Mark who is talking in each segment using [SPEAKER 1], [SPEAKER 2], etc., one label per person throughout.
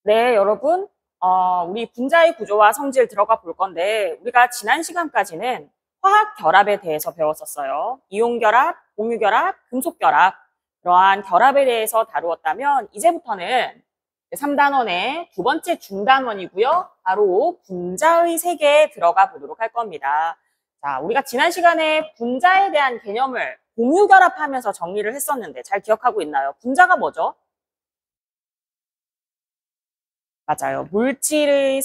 [SPEAKER 1] 네, 여러분. 우리 분자의 구조와 성질 들어가 볼 건데, 우리가 지난 시간까지는 화학 결합에 대해서 배웠었어요. 이온 결합, 공유 결합, 금속 결합, 그러한 결합에 대해서 다루었다면, 이제부터는 3단원의 두 번째 중단원이고요. 바로 분자의 세계에 들어가 보도록 할 겁니다. 자, 우리가 지난 시간에 분자에 대한 개념을 공유 결합하면서 정리를 했었는데, 잘 기억하고 있나요? 분자가 뭐죠? 맞아요. 물질의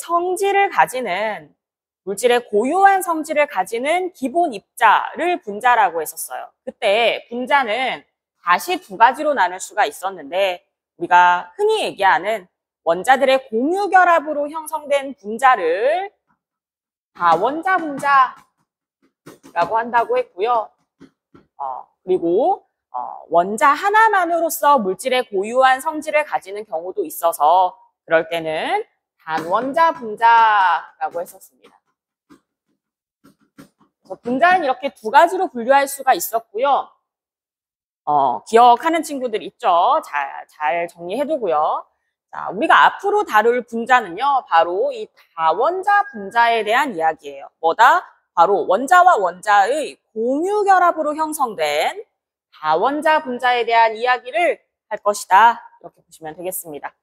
[SPEAKER 1] 고유한 성질을 가지는 기본 입자를 분자라고 했었어요. 그때 분자는 다시 두 가지로 나눌 수가 있었는데, 우리가 흔히 얘기하는 원자들의 공유 결합으로 형성된 분자를 다원자 분자라고 한다고 했고요. 그리고 원자 하나만으로서 물질의 고유한 성질을 가지는 경우도 있어서 그럴 때는 단원자 분자라고 했었습니다. 그래서 분자는 이렇게 두 가지로 분류할 수가 있었고요. 기억하는 친구들 있죠? 잘 정리해두고요. 자, 우리가 앞으로 다룰 분자는요, 바로 이 다원자 분자에 대한 이야기예요. 뭐다? 바로 원자와 원자의 공유 결합으로 형성된 다원자 분자에 대한 이야기를 할 것이다. 이렇게 보시면 되겠습니다.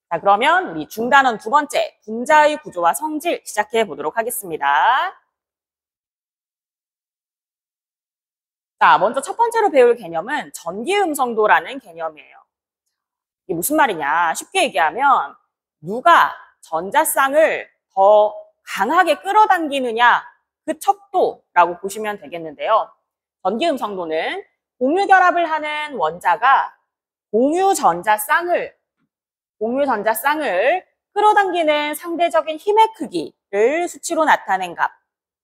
[SPEAKER 1] 자, 그러면 우리 중단원 두 번째, 분자의 구조와 성질 시작해 보도록 하겠습니다. 자, 먼저 첫 번째로 배울 개념은 전기음성도라는 개념이에요. 이게 무슨 말이냐? 쉽게 얘기하면 누가 전자쌍을 더 강하게 끌어당기느냐, 그 척도라고 보시면 되겠는데요. 전기음성도는 공유 결합을 하는 원자가 공유 전자쌍을 끌어당기는 상대적인 힘의 크기를 수치로 나타낸 값,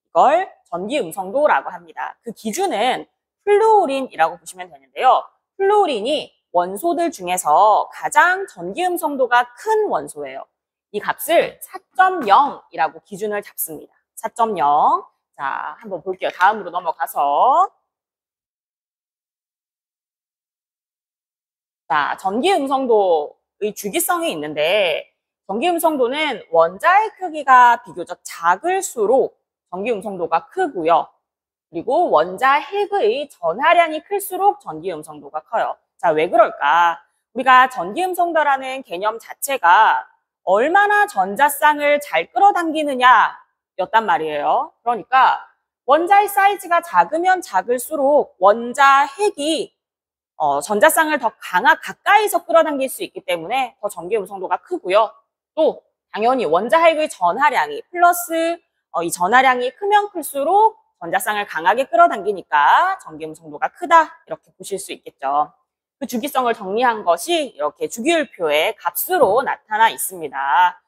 [SPEAKER 1] 이걸 전기음성도라고 합니다. 그 기준은 플루오린이라고 보시면 되는데요. 플루오린이 원소들 중에서 가장 전기음성도가 큰 원소예요. 이 값을 4.0이라고 기준을 잡습니다. 4.0. 자, 한번 볼게요. 다음으로 넘어가서. 자, 전기음성도의 주기성이 있는데, 전기음성도는 원자의 크기가 비교적 작을수록 전기음성도가 크고요. 그리고 원자 핵의 전하량이 클수록 전기음성도가 커요. 자, 왜 그럴까? 우리가 전기음성도라는 개념 자체가 얼마나 전자쌍을 잘 끌어당기느냐였단 말이에요. 그러니까 원자의 사이즈가 작으면 작을수록 원자 핵이 전자쌍을 더 가까이서 끌어당길 수 있기 때문에 더 전기음성도가 크고요. 또 당연히 원자 핵의 전하량이 플러스 이 전하량이 크면 클수록 전자쌍을 강하게 끌어당기니까 전기음성도가 크다, 이렇게 보실 수 있겠죠. 그 주기성을 정리한 것이 이렇게 주기율표의 값으로 나타나 있습니다.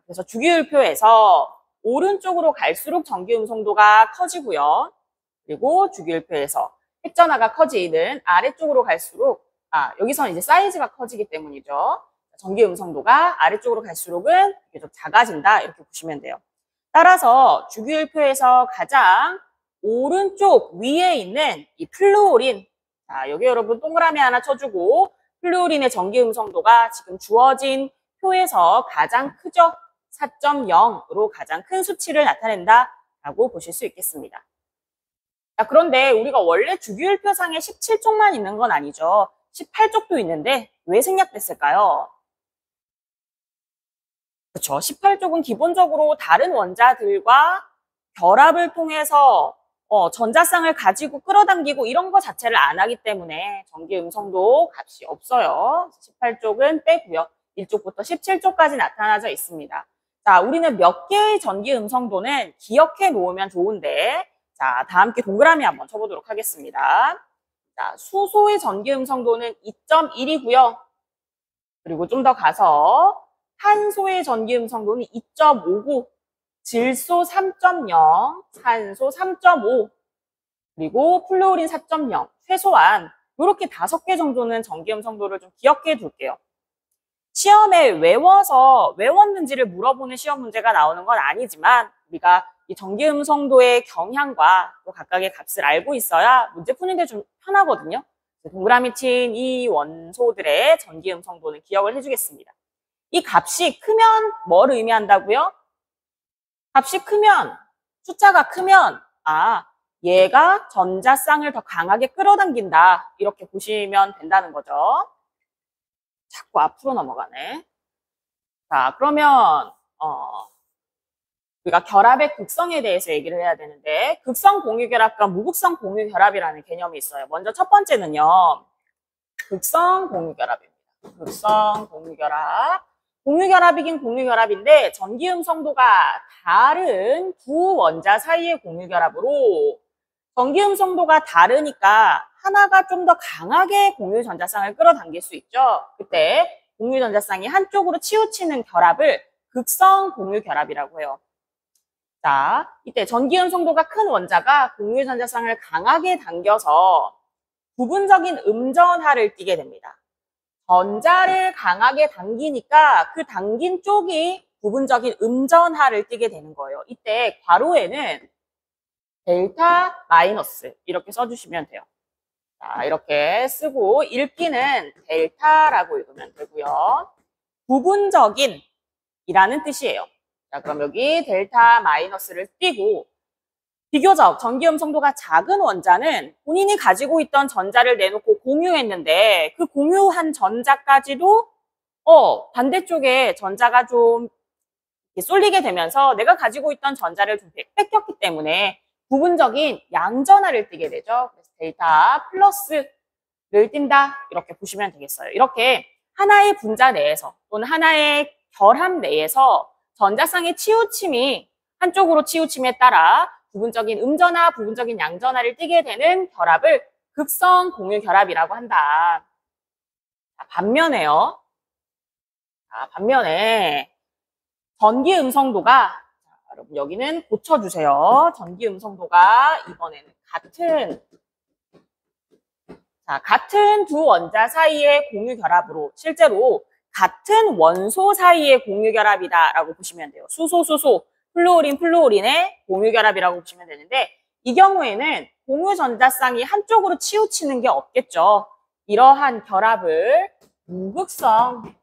[SPEAKER 1] 그래서 주기율표에서 오른쪽으로 갈수록 전기음성도가 커지고요. 그리고 주기율표에서 핵전하가 커지는 아래쪽으로 갈수록, 여기서는 이제 사이즈가 커지기 때문이죠. 전기음성도가 아래쪽으로 갈수록은 계속 작아진다, 이렇게 보시면 돼요. 따라서 주기율표에서 가장 오른쪽 위에 있는 이 플루오린, 자, 여기 여러분 동그라미 하나 쳐주고, 플루오린의 전기음성도가 지금 주어진 표에서 가장 크죠? 4.0으로 가장 큰 수치를 나타낸다라고 보실 수 있겠습니다. 자, 그런데 우리가 원래 주기율표상에 17쪽만 있는 건 아니죠. 18쪽도 있는데 왜 생략됐을까요? 그렇죠. 18쪽은 기본적으로 다른 원자들과 결합을 통해서 전자쌍을 가지고 끌어당기고 이런 거 자체를 안 하기 때문에 전기음성도 값이 없어요. 18쪽은 빼고요. 1쪽부터 17쪽까지 나타나져 있습니다. 자, 우리는 몇 개의 전기음성도는 기억해 놓으면 좋은데, 자, 다 함께 동그라미 한번 쳐보도록 하겠습니다. 자, 수소의 전기음성도는 2.1이고요. 그리고 좀 더 가서 탄소의 전기음성도는 2.59, 질소 3.0, 산소 3.5, 그리고 플루오린 4.0, 최소한 이렇게 5개 정도는 전기음성도를 좀 기억해 둘게요. 시험에 외웠는지를 물어보는 시험 문제가 나오는 건 아니지만 우리가 이 전기음성도의 경향과 또 각각의 값을 알고 있어야 문제 푸는데 좀 편하거든요. 동그라미 친 이 원소들의 전기음성도는 기억을 해주겠습니다. 이 값이 크면 뭘 의미한다고요? 값이 크면, 숫자가 크면, 얘가 전자쌍을 더 강하게 끌어당긴다. 이렇게 보시면 된다는 거죠. 자꾸 앞으로 넘어가네. 자, 그러면, 우리가 결합의 극성에 대해서 얘기를 해야 되는데, 극성 공유결합과 무극성 공유결합이라는 개념이 있어요. 먼저 첫 번째는요, 극성 공유결합입니다. 극성 공유결합. 공유결합이긴 공유결합인데 전기음성도가 다른 두 원자 사이의 공유결합으로 전기음성도가 다르니까 하나가 좀 더 강하게 공유전자쌍을 끌어당길 수 있죠. 그때 공유전자쌍이 한쪽으로 치우치는 결합을 극성 공유결합이라고 해요. 자, 이때 전기음성도가 큰 원자가 공유전자쌍을 강하게 당겨서 부분적인 음전하를 띠게 됩니다. 전자를 강하게 당기니까 그 당긴 쪽이 부분적인 음전하를 띠게 되는 거예요. 이때 괄호에는 델타 마이너스 이렇게 써주시면 돼요. 자, 이렇게 쓰고 읽기는 델타라고 읽으면 되고요. 부분적인 이라는 뜻이에요. 자, 그럼 여기 델타 마이너스를 띄고 비교적 전기음성도가 작은 원자는 본인이 가지고 있던 전자를 내놓고 공유했는데 그 공유한 전자까지도 반대쪽에 전자가 좀 쏠리게 되면서 내가 가지고 있던 전자를 좀 뺏겼기 때문에 부분적인 양전하를 띠게 되죠. 그래서 델타 플러스를 띈다 이렇게 보시면 되겠어요. 이렇게 하나의 분자 내에서 또는 하나의 결합 내에서 전자쌍의 치우침이 한쪽으로 치우침에 따라 부분적인 음전하, 부분적인 양전하를 띠게 되는 결합을 극성 공유 결합이라고 한다. 자, 반면에요. 자, 반면에 전기 음성도가 여러분 여기는 고쳐주세요. 전기 음성도가 이번에는 같은 두 원자 사이의 공유 결합으로 실제로 같은 원소 사이의 공유 결합이다라고 보시면 돼요. 수소, 플루오린, 플루오린의 공유 결합이라고 보시면 되는데 이 경우에는 공유 전자쌍이 한쪽으로 치우치는 게 없겠죠. 이러한 결합을 무극성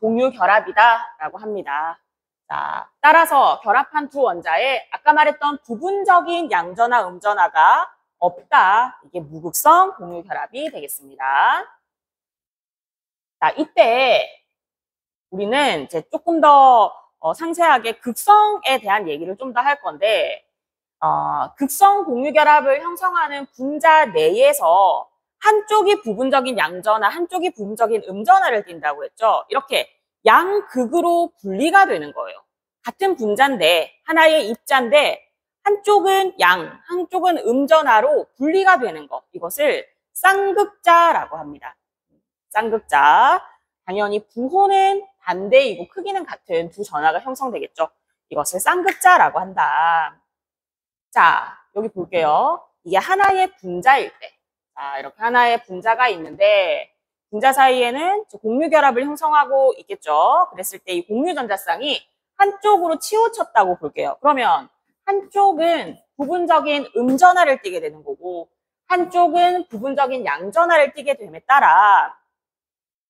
[SPEAKER 1] 공유 결합이다라고 합니다. 자, 따라서 결합한 두 원자에 아까 말했던 부분적인 양전하, 음전하가 없다. 이게 무극성 공유 결합이 되겠습니다. 자, 이때 우리는 이제 조금 더 상세하게 극성에 대한 얘기를 좀 더 할 건데 극성 공유 결합을 형성하는 분자 내에서 한쪽이 부분적인 양전하, 한쪽이 부분적인 음전하를 띈다고 했죠. 이렇게 양극으로 분리가 되는 거예요. 같은 분자인데 하나의 입자인데 한쪽은 양, 한쪽은 음전하로 분리가 되는 거. 이것을 쌍극자라고 합니다. 쌍극자. 당연히 부호는 반대이고 크기는 같은 두 전하가 형성되겠죠. 이것을 쌍극자라고 한다. 자, 여기 볼게요. 이게 하나의 분자일 때. 자, 이렇게 하나의 분자가 있는데 분자 사이에는 공유결합을 형성하고 있겠죠. 그랬을 때 이 공유전자쌍이 한쪽으로 치우쳤다고 볼게요. 그러면 한쪽은 부분적인 음전하를 띠게 되는 거고 한쪽은 부분적인 양전하를 띠게 됨에 따라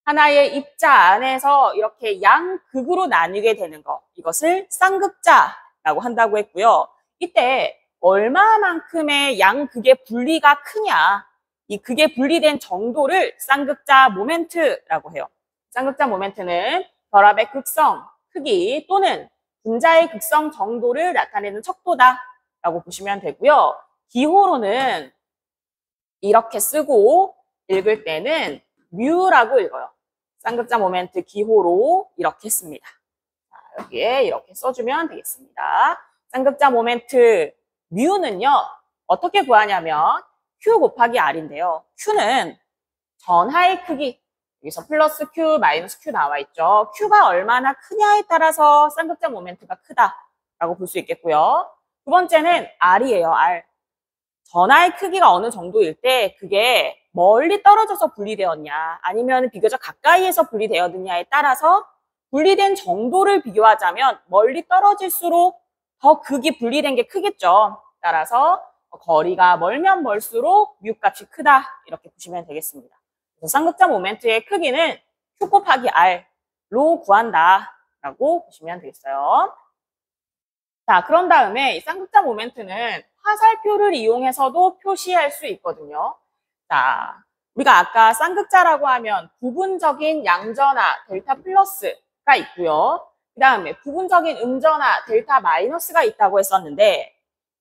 [SPEAKER 1] 하나의 입자 안에서 이렇게 양극으로 나뉘게 되는 거. 이것을 쌍극자라고 한다고 했고요. 이때 얼마만큼의 양극의 분리가 크냐. 이 극의 분리된 정도를 쌍극자 모멘트라고 해요. 쌍극자 모멘트는 결합의 극성, 크기 또는 분자의 극성 정도를 나타내는 척도다라고 보시면 되고요. 기호로는 이렇게 쓰고 읽을 때는 뮤라고 읽어요. 쌍극자 모멘트 기호로 이렇게 씁니다. 자, 여기에 이렇게 써주면 되겠습니다. 쌍극자 모멘트 뮤는요. 어떻게 구하냐면 Q 곱하기 R인데요. Q는 전하의 크기, 여기서 플러스 Q, 마이너스 Q 나와 있죠. Q가 얼마나 크냐에 따라서 쌍극자 모멘트가 크다라고 볼 수 있겠고요. 두 번째는 R이에요. R. 전하의 크기가 어느 정도일 때 그게 멀리 떨어져서 분리되었냐 아니면 비교적 가까이에서 분리되었느냐에 따라서 분리된 정도를 비교하자면 멀리 떨어질수록 더 극이 분리된 게 크겠죠. 따라서 거리가 멀면 멀수록 뮤 값이 크다 이렇게 보시면 되겠습니다. 그래서 쌍극자 모멘트의 크기는 Q 곱하기 R 구한다라고 보시면 되겠어요. 자, 그런 다음에 이 쌍극자 모멘트는 화살표를 이용해서도 표시할 수 있거든요. 자, 우리가 아까 쌍극자라고 하면 부분적인 양전하 델타 플러스가 있고요. 그 다음에 부분적인 음전하 델타 마이너스가 있다고 했었는데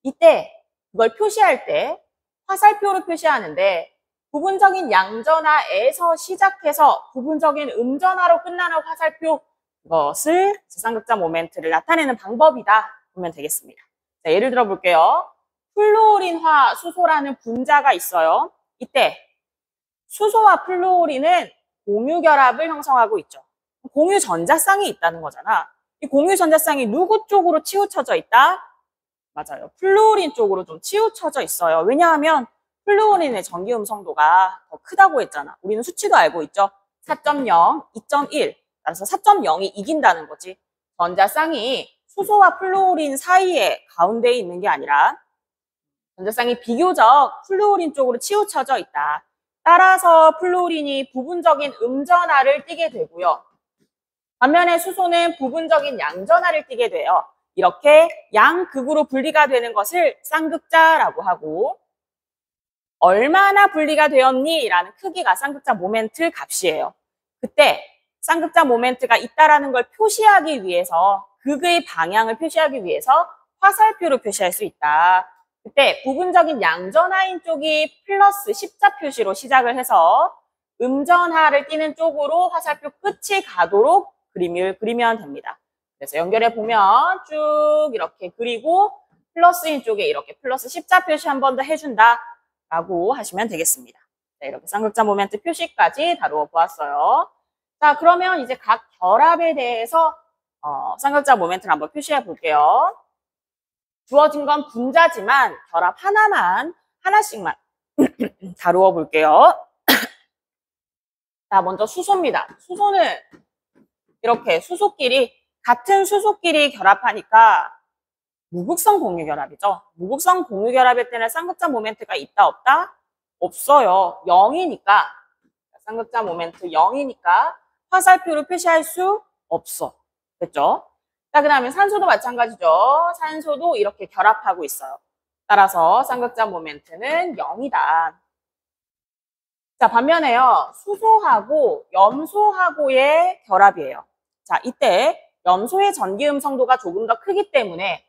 [SPEAKER 1] 이때 이걸 표시할 때 화살표로 표시하는데 부분적인 양전하에서 시작해서 부분적인 음전하로 끝나는 화살표, 이것을 쌍극자 모멘트를 나타내는 방법이다 보면 되겠습니다. 자, 예를 들어 볼게요. 플루오린화 수소라는 분자가 있어요. 이때 수소와 플루오린은 공유 결합을 형성하고 있죠. 공유 전자쌍이 있다는 거잖아. 이 공유 전자쌍이 누구 쪽으로 치우쳐져 있다? 맞아요. 플루오린 쪽으로 좀 치우쳐져 있어요. 왜냐하면 플루오린의 전기 음성도가 더 크다고 했잖아. 우리는 수치도 알고 있죠. 4.0, 2.1. 따라서 4.0이 이긴다는 거지. 전자쌍이 수소와 플루오린 사이에 가운데에 있는 게 아니라 전자쌍이 비교적 플루오린 쪽으로 치우쳐져 있다. 따라서 플루오린이 부분적인 음전하를 띠게 되고요. 반면에 수소는 부분적인 양전하를 띠게 돼요. 이렇게 양극으로 분리가 되는 것을 쌍극자라고 하고, 얼마나 분리가 되었니? 라는 크기가 쌍극자 모멘트 값이에요. 그때 쌍극자 모멘트가 있다라는 걸 표시하기 위해서, 극의 방향을 표시하기 위해서 화살표로 표시할 수 있다. 그때 부분적인 양전하인 쪽이 플러스 십자 표시로 시작을 해서 음전하를 띠는 쪽으로 화살표 끝이 가도록 그림을 그리면 됩니다. 그래서 연결해 보면 쭉 이렇게 그리고 플러스인 쪽에 이렇게 플러스 십자 표시 한 번 더 해준다 라고 하시면 되겠습니다. 네, 이렇게 쌍극자 모멘트 표시까지 다루어 보았어요. 자, 그러면 이제 각 결합에 대해서 쌍극자 모멘트를 한번 표시해 볼게요. 주어진 건 분자지만 결합 하나씩만 다루어 볼게요. 자, 먼저 수소입니다. 수소는 이렇게 같은 수소끼리 결합하니까 무극성 공유 결합이죠. 무극성 공유 결합일 때는 쌍극자 모멘트가 있다 없다? 없어요. 0이니까 쌍극자 모멘트 0이니까 화살표로 표시할 수 없어. 됐죠? 자, 그 다음에 산소도 마찬가지죠. 산소도 이렇게 결합하고 있어요. 따라서 쌍극자 모멘트는 0이다. 자, 반면에요. 수소하고 염소하고의 결합이에요. 자, 이때 염소의 전기 음성도가 조금 더 크기 때문에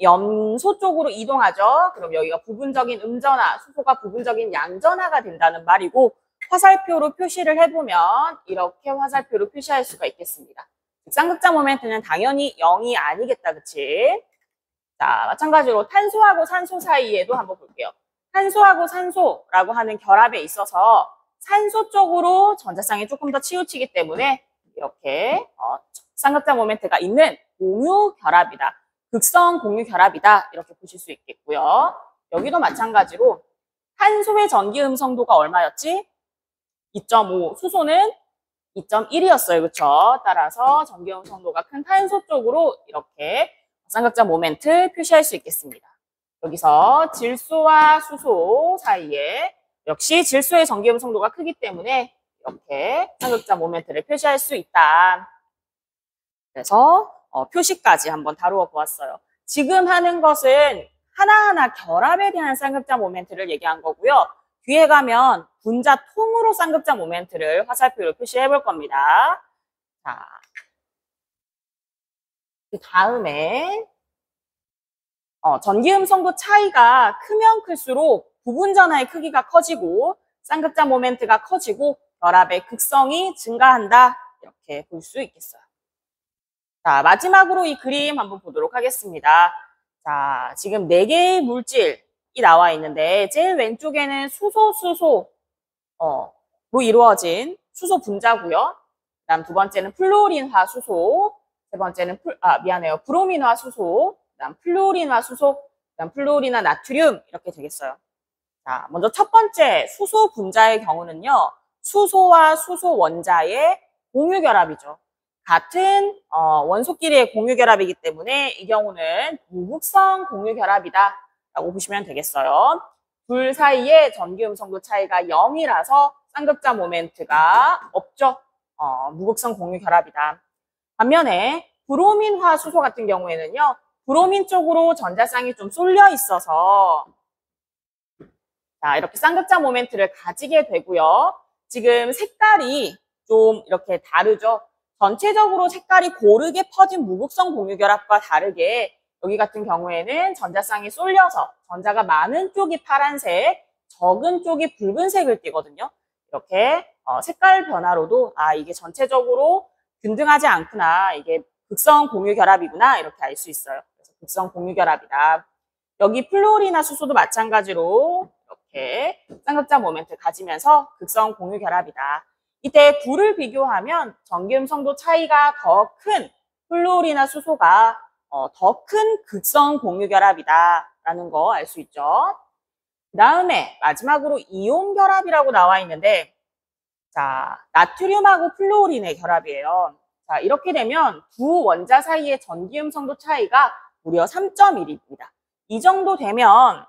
[SPEAKER 1] 염소 쪽으로 이동하죠. 그럼 여기가 부분적인 음전하, 수소가 부분적인 양전하가 된다는 말이고, 화살표로 표시를 해보면 이렇게 화살표로 표시할 수가 있겠습니다. 쌍극자 모멘트는 당연히 0이 아니겠다, 그치? 자, 마찬가지로 탄소하고 산소 사이에도 한번 볼게요. 탄소하고 산소라고 하는 결합에 있어서 산소 쪽으로 전자쌍이 조금 더 치우치기 때문에 이렇게 쌍극자 모멘트가 있는 공유 결합이다. 극성 공유 결합이다. 이렇게 보실 수 있겠고요. 여기도 마찬가지로 탄소의 전기 음성도가 얼마였지? 2.5, 수소는 2.1이었어요. 그렇죠? 따라서 전기 음성도가 큰 탄소 쪽으로 이렇게 쌍극자 모멘트 표시할 수 있겠습니다. 여기서 질소와 수소 사이에 역시 질소의 전기 음성도가 크기 때문에 이렇게 쌍극자 모멘트를 표시할 수 있다. 그래서 표시까지 한번 다루어 보았어요. 지금 하는 것은 하나하나 결합에 대한 쌍극자 모멘트를 얘기한 거고요. 뒤에 가면 분자 통으로 쌍극자 모멘트를 화살표로 표시해 볼 겁니다. 자, 그 다음에 전기 음성도 차이가 크면 클수록 부분 전하의 크기가 커지고 쌍극자 모멘트가 커지고 결합의 극성이 증가한다. 이렇게 볼 수 있겠어요. 자, 마지막으로 이 그림 한번 보도록 하겠습니다. 자, 지금 4개의 물질이 나와 있는데 제일 왼쪽에는 수소로 이루어진 수소 분자고요. 그다음 두 번째는 플루오린화 수소, 세 번째는 브로민화 수소, 그다음 플루오린화 수소, 그다음 플루오린화 나트륨 이렇게 되겠어요. 자, 먼저 첫 번째 수소 분자의 경우는요. 수소와 수소 원자의 공유 결합이죠. 같은 원소끼리의 공유 결합이기 때문에 이 경우는 무극성 공유 결합이다 라고 보시면 되겠어요. 둘 사이의 전기 음성도 차이가 0이라서 쌍극자 모멘트가 없죠. 무극성 공유 결합이다. 반면에 브로민화 수소 같은 경우에는요. 브로민 쪽으로 전자쌍이 좀 쏠려 있어서 자, 이렇게 쌍극자 모멘트를 가지게 되고요. 지금 색깔이 좀 이렇게 다르죠. 전체적으로 색깔이 고르게 퍼진 무극성 공유 결합과 다르게 여기 같은 경우에는 전자쌍이 쏠려서 전자가 많은 쪽이 파란색, 적은 쪽이 붉은색을 띠거든요. 이렇게 색깔 변화로도 이게 전체적으로 균등하지 않구나. 이게 극성 공유 결합이구나. 이렇게 알 수 있어요. 그래서 극성 공유 결합이다. 여기 플루오린이나 수소도 마찬가지로 이렇게 쌍극자 모멘트를 가지면서 극성 공유 결합이다. 이때 둘을 비교하면 전기음성도 차이가 더 큰 플루오린이나 수소가 더 큰 극성 공유 결합이다라는 거 알 수 있죠. 그 다음에 마지막으로 이온 결합이라고 나와 있는데 자, 나트륨하고 플루오린의 결합이에요. 자, 이렇게 되면 두 원자 사이의 전기음성도 차이가 무려 3.1입니다. 이 정도 되면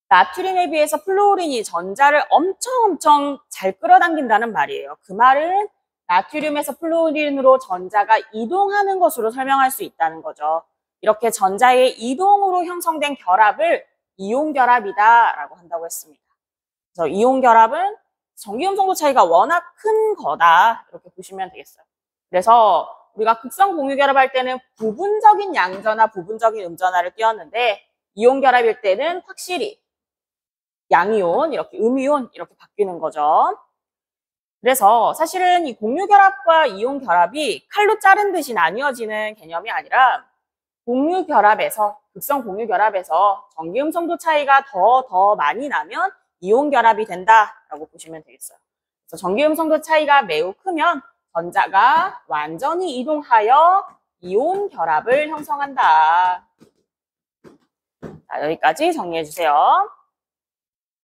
[SPEAKER 1] 나트륨에 비해서 플루오린이 전자를 엄청 잘 끌어당긴다는 말이에요. 그 말은 나트륨에서 플루오린으로 전자가 이동하는 것으로 설명할 수 있다는 거죠. 이렇게 전자의 이동으로 형성된 결합을 이온 결합이다라고 한다고 했습니다. 그래서 이온 결합은 전기음성도 차이가 워낙 큰 거다 이렇게 보시면 되겠어요. 그래서 우리가 극성 공유 결합할 때는 부분적인 양전화, 부분적인 음전화를 띄웠는데 이온 결합일 때는 확실히 양이온, 이렇게 음이온 이렇게 바뀌는 거죠. 그래서 사실은 이 공유 결합과 이온 결합이 칼로 자른 듯이 나뉘어지는 개념이 아니라 공유 결합에서, 극성 공유 결합에서 전기음성도 차이가 더 많이 나면 이온 결합이 된다라고 보시면 되겠어요. 그래서 전기음성도 차이가 매우 크면 전자가 완전히 이동하여 이온 결합을 형성한다. 자, 여기까지 정리해 주세요.